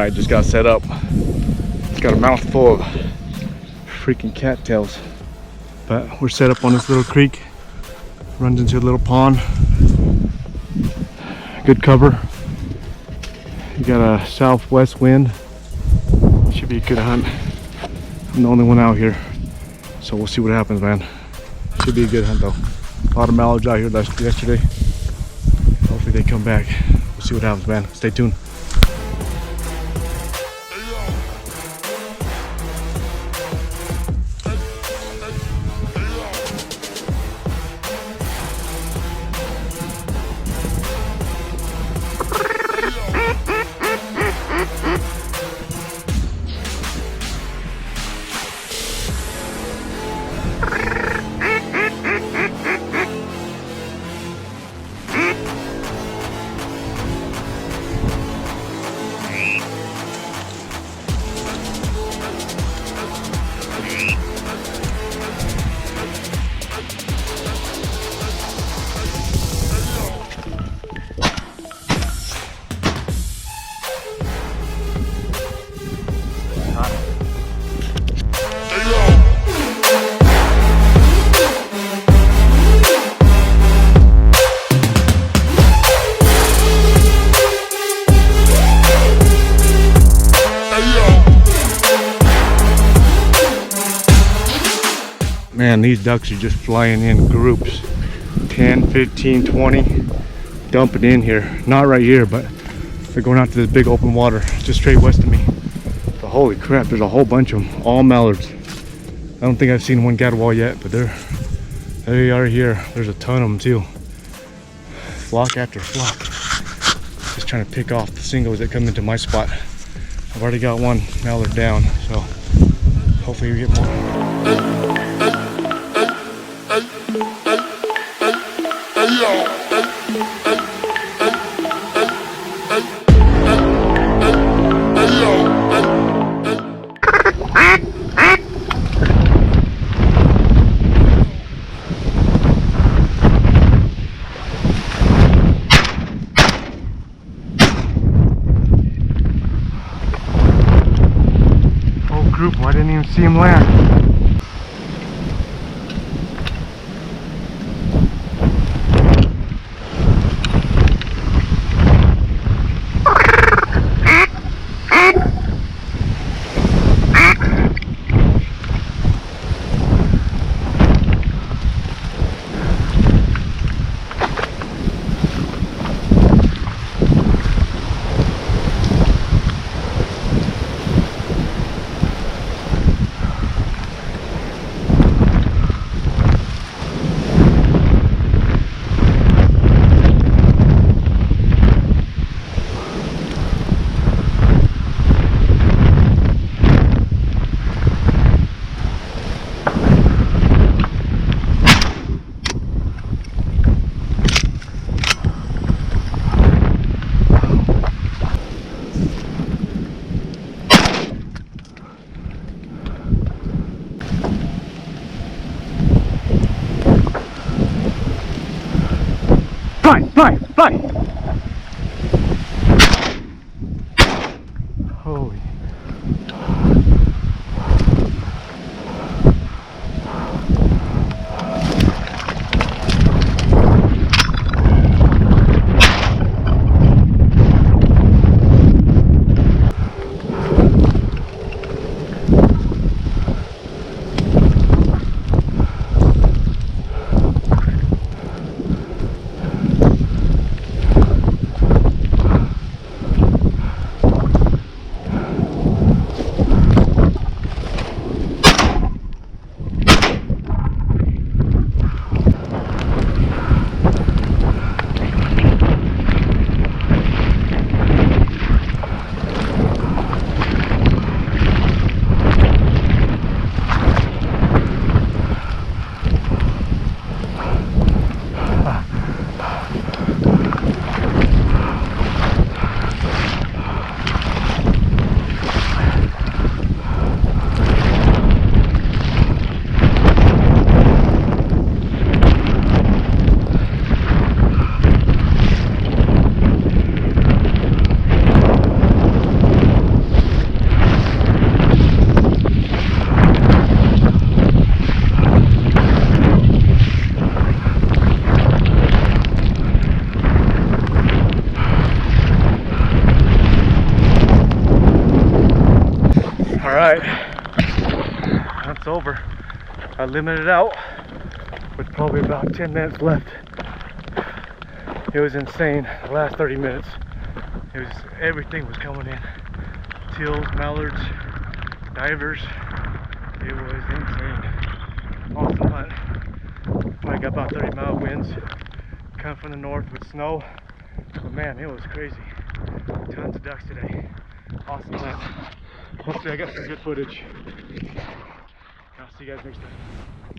Alright, just got set up. It's got a mouthful of freaking cattails. But we're set up on this little creek. Runs into a little pond. Good cover. You got a southwest wind. Should be a good hunt. I'm the only one out here. So we'll see what happens, man. Should be a good hunt though. A lot of mallards out here yesterday. Hopefully they come back. We'll see what happens, man. Stay tuned. Man, these ducks are just flying in groups. 10, 15, 20. Dumping in here. Not right here, but they're going out to this big open water just straight west of me. But holy crap, there's a whole bunch of them. All mallards. I don't think I've seen one gadwall yet, but they are here. There's a ton of them too. Flock after flock. Just trying to pick off the singles that come into my spot. I've already got one mallard down, so hopefully we get more. Whole group, I didn't even see him land. Fly, fly! Holy. right, that's over. I limited out with probably about 10 minutes left. It was insane. The last 30 minutes, it was everything was coming in. Teals, mallards, divers. It was insane. Awesome hunt. Probably got about 30-mile winds coming from the north with snow. But man, it was crazy. Tons of ducks today. Awesome hunt. Hopefully I got some good footage. I'll see you guys next time.